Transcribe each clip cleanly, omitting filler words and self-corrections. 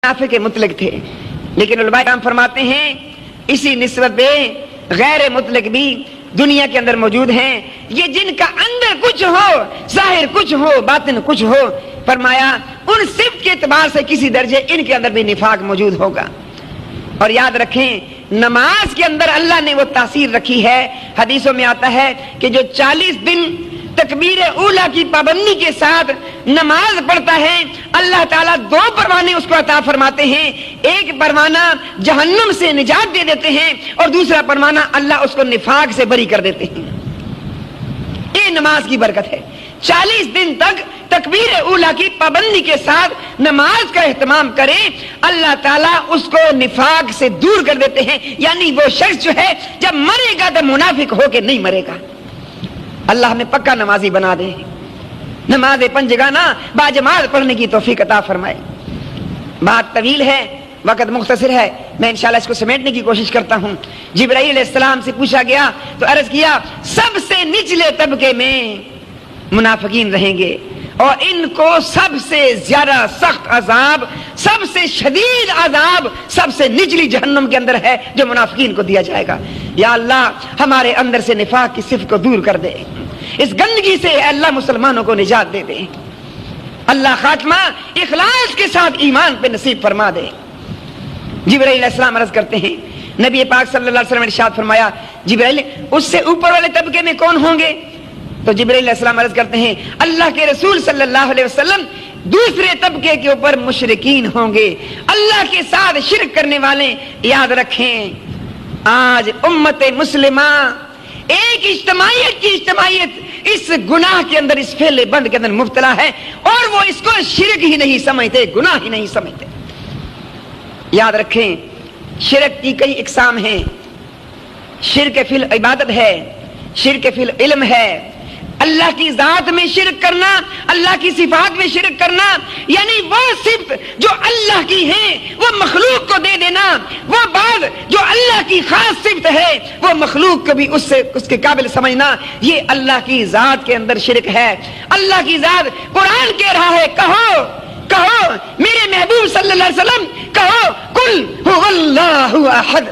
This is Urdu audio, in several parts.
منافق مطلق تھے، لیکن علماء کرام فرماتے ہیں اسی نسبت پہ غیر مطلق بھی دنیا کے اندر موجود ہیں، یہ جن کا اندر کچھ ہو ظاہر کچھ ہو باطن کچھ ہو، فرمایا ان صفت کے اعتبار سے کسی درجے ان کے اندر بھی نفاق موجود ہوگا۔ اور یاد رکھیں نماز کے اندر اللہ نے وہ تاثیر رکھی ہے، حدیثوں میں آتا ہے کہ جو 40 دن تکبیر اولا کی پابندی کے ساتھ نماز پڑھتا ہے اللہ تعالیٰ 2 پروانے اس کو عطا فرماتے ہیں، ایک پروانہ جہنم سے نجات دے دیتے ہیں اور دوسرا پروانہ اللہ اس کو نفاق سے بری کر دیتے ہیں۔ یہ نماز کی برکت ہے، 40 دن تک تکبیر اولا کی پابندی کے ساتھ نماز کا اہتمام کرے اللہ تعالیٰ اس کو نفاق سے دور کر دیتے ہیں، یعنی وہ شخص جو ہے جب مرے گا تو منافق ہو کے نہیں مرے گا۔ اللہ ہمیں پکا نمازی بنا دے، نماز پنجگانہ باجماعت پڑھنے کی توفیق عطا فرمائے۔ بات طویل ہے، وقت مختصر ہے، میں انشاءاللہ اس کو سمیٹنے کی کوشش کرتا ہوں۔ جبرائیل علیہ السلام سے پوچھا گیا تو عرض کیا سب سے نچلے طبقے میں منافقین رہیں گے اور ان کو سب سے زیادہ سخت عذاب، سب سے شدید عذاب سب سے نچلی جہنم کے اندر ہے جو منافقین کو دیا جائے گا۔ یا اللہ ہمارے اندر سے نفاق کی صفت کو دور کر دے، اس گندگی سے اے اللہ مسلمانوں کو نجات دے دے، اللہ خاتمہ اخلاص کے ساتھ ایمان پہ نصیب فرما دے۔ جبرائیل علیہ السلام عرض کرتے ہیں نبی پاک صلی اللہ علیہ وسلم نے ارشاد فرمایا جبرائیل اس سے اوپر والے طبقے میں کون ہوں گے؟ تو جبرائیل علیہ السلام عرض کرتے ہیں اللہ کے رسول صلی اللہ علیہ وسلم دوسرے طبقے کے اوپر مشرکین ہوں گے، اللہ کے ساتھ شرک کرنے والے۔ یاد رکھیں آج امت مسلمہ ایک اجتماعیت اس گناہ کے اندر، اس فعل بند کے اندر مبتلا ہے اور وہ اس کو شرک ہی نہیں سمجھتے، گناہ ہی نہیں سمجھتے۔ یاد رکھیں شرک کی کئی اقسام ہیں، شرک فی العبادت ہے، شرک فی العلم ہے، اللہ کی ذات میں شرک کرنا، اللہ کی صفات میں شرک کرنا، یعنی وہ صفت جو اللہ کی ہے وہ مخلوق کو دے دینا، وہ بات جو اللہ کی خاص صفت ہے وہ مخلوق کو بھی اس کے قابل سمجھنا، یہ اللہ کی ذات کے اندر شرک ہے۔ اللہ کی ذات قرآن کہہ رہا ہے کہو میرے محبوب صلی اللہ علیہ وسلم کہو قل هو اللہ احد،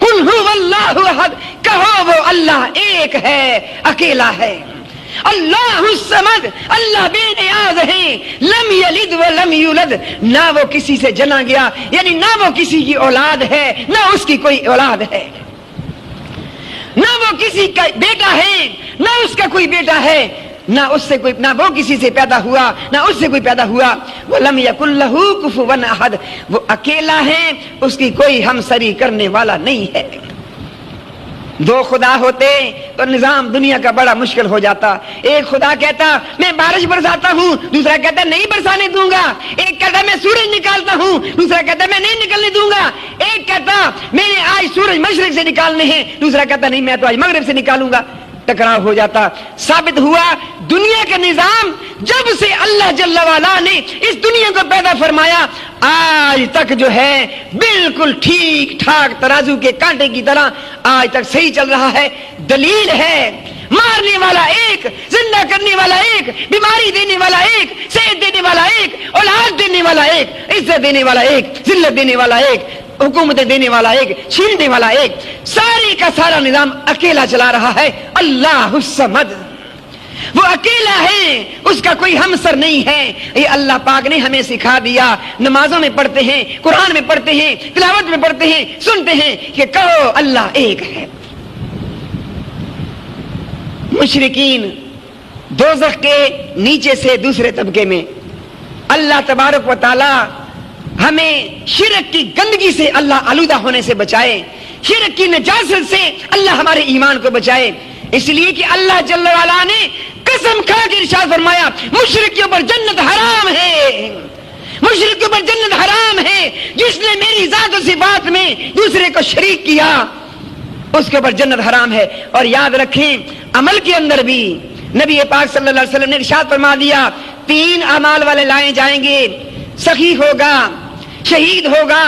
قل هو اللہ احد، کہو وہ اللہ ایک ہے، اکیلا ہے۔ اللہ الصمد، اللہ بے نیاز ہے، لم یلد ولم یولد، نہ وہ کسی سے جنا گیا، یعنی نہ وہ کسی کی اولاد ہے نہ اس کی کوئی اولاد ہے، نہ وہ کسی کا بیٹا ہے نہ اس کا کوئی بیٹا ہے، نہ وہ کسی سے پیدا ہوا نہ اس سے کوئی پیدا ہوا۔ وَلَمْ يَكُنْ لَهُ كُفُوًا أَحَدٌ، وہ اکیلا ہے، اس کی کوئی ہمسری کرنے والا نہیں ہے۔ 2 خدا ہوتے تو نظام دنیا کا بڑا مشکل ہو جاتا۔ ایک خدا کہتا میں بارش برساتا ہوں، دوسرا کہتا نہیں برسانے دوں گا، ایک کہتا میں سورج نکالتا ہوں، دوسرا کہتا میں نہیں نکلنے دوں گا، ایک کہتا میں نے آج سورج مشرق سے نکالنے ہیں، دوسرا کہتا نہیں میں تو آج مغرب سے نکالوں گا۔ ٹکراؤ ہو جاتا۔ ثابت ہوا دنیا کا نظام جب سے اللہ جل وعلا نے اس دنیا کو پیدا فرمایا آج تک جو ہے بالکل ٹھیک ٹھاک ترازو کے کانٹے کی طرح آج تک صحیح چل رہا ہے۔ دلیل ہے مارنے والا ایک، زندہ کرنے والا ایک، بیماری دینے والا ایک، صحت دینے والا ایک، اولاد دینے والا ایک، عزت دینے والا ایک، ذلت دینے والا ایک، حکومت دینے والا ایک، چھیننے والا ایک، سارے کا سارا نظام اکیلا چلا رہا ہے۔ اللہ الصمد، وہ اکیلا ہے، اس کا کوئی ہمسر نہیں ہے۔ یہ اللہ پاک نے ہمیں سکھا دیا، نمازوں میں پڑھتے ہیں، قرآن میں پڑھتے ہیں، تلاوت میں پڑھتے ہیں، سنتے ہیں کہ کہو اللہ ایک ہے۔ مشرکین دوزخ کے نیچے سے دوسرے طبقے میں، اللہ تبارک و تعالی ہمیں شرک کی گندگی سے اللہ آلودہ ہونے سے بچائے، شرک کی نجاست سے اللہ ہمارے ایمان کو بچائے۔ اس لیے کہ اللہ جل وعلا نے قسم کھا کے ارشاد فرمایا مشرکیوں پر جنت حرام ہے، مشرکیوں پر جنت حرام ہے، جس نے میری ذات و صفات میں دوسرے کو شریک کیا اس کے اوپر جنت حرام ہے۔ اور یاد رکھیں عمل کے اندر بھی نبی پاک صلی اللہ علیہ وسلم نے ارشاد فرما دیا 3 اعمال والے لائے جائیں گے، سخی ہوگا، شہید ہوگا،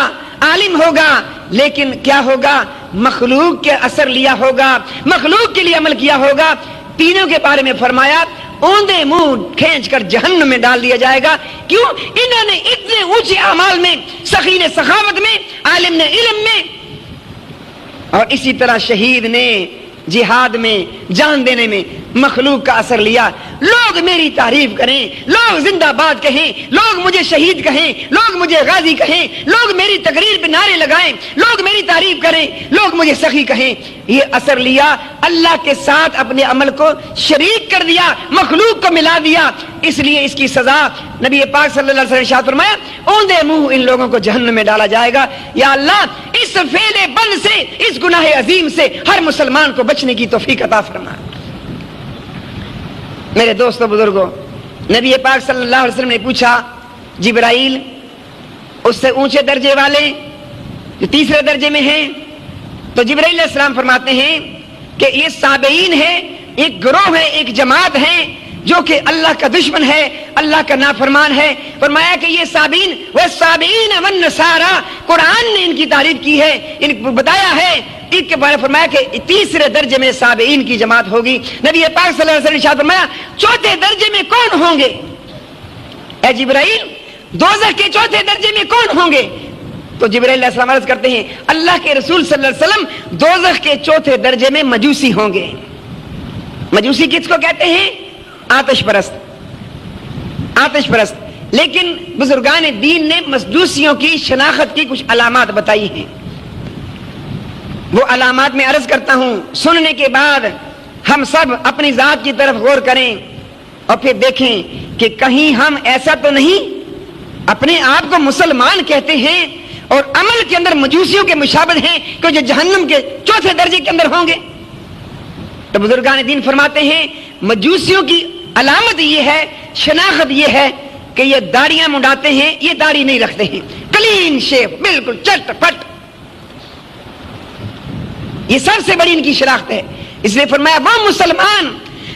عالم ہوگا، لیکن کیا ہوگا؟ مخلوق کے اثر لیا ہوگا، مخلوق کے لیے عمل کیا ہوگا۔ تینوں کے بارے میں فرمایا اوندے منہ کھینچ کر جہنم میں ڈال دیا جائے گا. کیوں؟ انہوں نے اتنے اونچے اعمال میں، سخی نے سخاوت میں، عالم نے علم میں، اور اسی طرح شہید نے جہاد میں، جان دینے میں مخلوق کا اثر لیا. لوگ میری تعریف کریں، لوگ زندہ باد کہیں، لوگ مجھے شہید کہیں، لوگ مجھے غازی کہیں، لوگ میری تقریر پہ نعرے لگائیں، لوگ میری تعریف کریں، لوگ مجھے سخی کہیں. یہ اثر لیا، اللہ کے ساتھ اپنے عمل کو شریک کر دیا، مخلوق کو ملا دیا. اس لیے اس کی سزا نبی پاک صلی اللہ علیہ وسلم نے ارشاد فرمایا اوندے منہ ان لوگوں کو جہنم میں ڈالا جائے گا. یا اللہ اس فعل بند سے، اس گناہ عظیم سے ہر مسلمان کو بچنے کی توفیق عطا فرما. میرے دوستو بزرگوں، نبی پاک صلی اللہ علیہ وسلم نے پوچھا جبرائیل اس سے اونچے درجے والے جو تیسرے درجے میں ہیں، تو جبرائیل علیہ السلام فرماتے ہیں کہ یہ سابعین ہے، ایک گروہ ہے، ایک جماعت ہے جو کہ اللہ کا دشمن ہے، اللہ کا نافرمان ہے. فرمایا کہ یہ سابعین والسابعین والنصارى، قرآن نے ان کی تعریف کی ہے، ان کو بتایا ہے. ایک کے بارے فرمایا کہ تیسرے درجے میں سابعین کی جماعت ہوگی. نبی پاک صلی اللہ علیہ وسلم نے ارشاد فرمایا چوتھے درجے میں کون ہوں گے؟ اے جبرائیل دوزخ کے چوتھے درجے میں کون ہوں گے؟ تو جبرائیل علیہ السلام عرض کرتے ہیں اللہ کے رسول صلی اللہ علیہ وسلم دوزخ کے چوتھے درجے میں مجوسی ہوں گے. مجوسی کس کو کہتے ہیں؟ آتش پرست. آتش پرست. لیکن بزرگان دین نے مجوسیوں کی شناخت کی کچھ علامات بتائی ہیں. وہ علامات میں عرض کرتا ہوں، سننے کے بعد ہم سب اپنی ذات کی طرف غور کریں اور پھر دیکھیں کہ کہیں ہم ایسا تو نہیں اپنے آپ کو مسلمان کہتے ہیں اور عمل کے اندر مجوسیوں کے مشابہ ہیں کہ جو جہنم کے چوتھے درجے کے اندر ہوں گے. تو بزرگان دین فرماتے ہیں مجوسیوں کی علامت یہ ہے، شناخت یہ ہے کہ یہ داڑیاں منڈاتے ہیں، یہ داڑھی نہیں رکھتے ہیں، کلین شیو، بالکل چٹ پٹ. یہ سب سے بڑی ان کی شناخت ہے. اس لیے فرمایا وہ مسلمان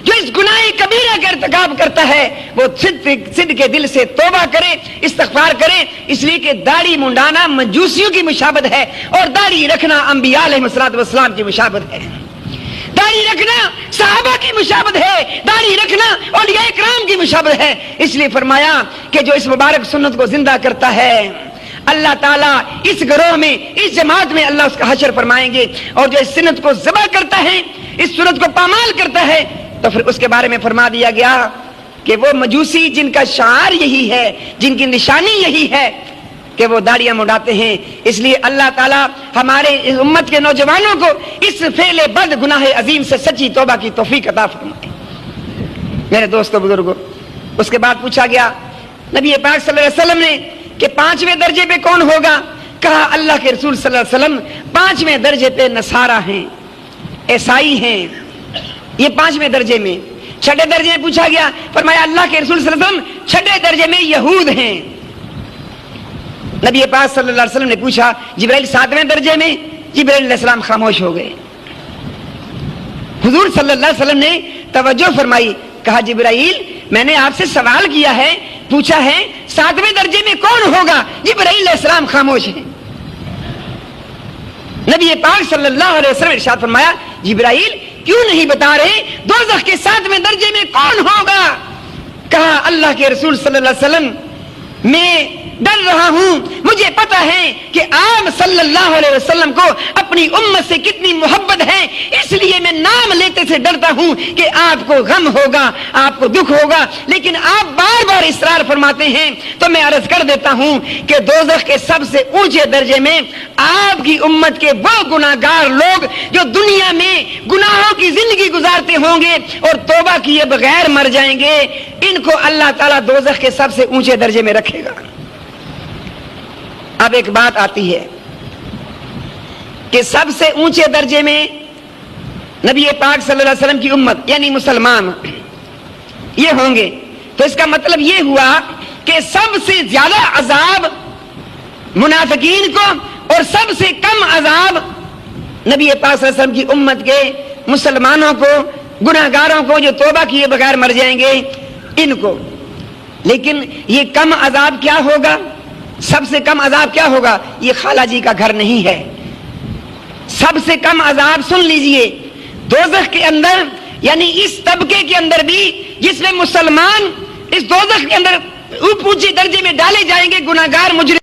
جو اس گناہ کبیرہ کا ارتکاب کرتا ہے وہ صدق کے دل سے توبہ کرے، استغفار کرے. اس لیے کہ داڑھی منڈانا مجوسیوں کی مشابہت ہے اور داڑھی رکھنا انبیاء علیہ الصلوۃ والسلام کی مشابہت ہے. داڑھی رکھنا صحابہ کی مشابہت ہے، داڑھی رکھنا اولیاء کرام کی مشابہت ہے. اس لیے فرمایا کہ جو اس مبارک سنت کو زندہ کرتا ہے اللہ تعالیٰ اس گروہ میں، اس جماعت میں اللہ اس کا حشر فرمائیں گے. اور جو اس سنت کو ذبح کرتا ہے، اس سنت کو پامال کرتا ہے، تو پھر اس کے بارے میں فرما دیا گیا کہ وہ مجوسی جن کا شعار یہی ہے، جن کی نشانی یہی ہے کہ وہ داڑیاں منڈاتے ہیں. اس لیے اللہ تعالیٰ ہمارے اس امت کے نوجوانوں کو اس فعل بد گناہ عظیم سے سچی توبہ کی توفیق عطا فرمائے. میرے دوستو بزرگوں، اس کے بعد پوچھا گیا نبی پاک صلی اللہ علیہ وسلم نے کہ پانچویں درجے پہ کون ہوگا؟ کہا اللہ کے رسول صلی اللہ علیہ وسلم پانچویں درجے پہ نصارہ ہیں، عیسائی ہیں، یہ پانچویں درجے میں. چھٹے درجے میں پوچھا گیا، فرمایا اللہ کے رسول صلی اللہ علیہ وسلم چھٹے درجے میں یہود ہیں. نبی پاک صلی اللہ علیہ وسلم نے پوچھا جبرائیل ساتویں درجے میں؟ جبرائیل علیہ السلام خاموش ہو گئے. حضور صلی اللہ علیہ وسلم نے توجہ فرمائی، کہا جبرائیل میں نے آپ سے سوال کیا ہے، پوچھا ہے ساتویں درجے میں کون ہوگا؟ جبرائیل علیہ السلام خاموش ہیں. نبی پاک صلی اللہ علیہ وسلم ارشاد فرمایا جبرائیل کیوں نہیں بتا رہے دوزخ کے ساتویں درجے میں کون ہوگا؟ کہا اللہ کے رسول صلی اللہ علیہ وسلم میں ڈر رہا ہوں، مجھے پتا ہے کہ آپ صلی اللہ علیہ وسلم کو اپنی امت سے کتنی محبت ہے، اس لیے میں نام لیتے سے ڈرتا ہوں کہ آپ کو غم ہوگا، آپ کو دکھ ہوگا. لیکن آپ بار بار اصرار فرماتے ہیں تو میں عرض کر دیتا ہوں کہ دوزخ کے سب سے اونچے درجے میں آپ کی امت کے وہ گناہگار لوگ جو دنیا میں گناہوں کی زندگی گزارتے ہوں گے اور توبہ کیے بغیر مر جائیں گے، ان کو اللہ تعالیٰ دوزخ کے سب سے اونچے درجے میں رکھے گا. اب ایک بات آتی ہے کہ سب سے اونچے درجے میں نبی پاک صلی اللہ علیہ وسلم کی امت یعنی مسلمان یہ ہوں گے، تو اس کا مطلب یہ ہوا کہ سب سے زیادہ عذاب منافقین کو اور سب سے کم عذاب نبی پاک صلی اللہ علیہ وسلم کی امت کے مسلمانوں کو، گناہگاروں کو جو توبہ کیے بغیر مر جائیں گے، ان کو. لیکن یہ کم عذاب کیا ہوگا؟ سب سے کم عذاب کیا ہوگا؟ یہ خالہ جی کا گھر نہیں ہے. سب سے کم عذاب سن لیجئے، دوزخ کے اندر یعنی اس طبقے کے اندر بھی جس میں مسلمان اس دوزخ کے اندر اونچے درجے میں ڈالے جائیں گے، گناہگار مجرم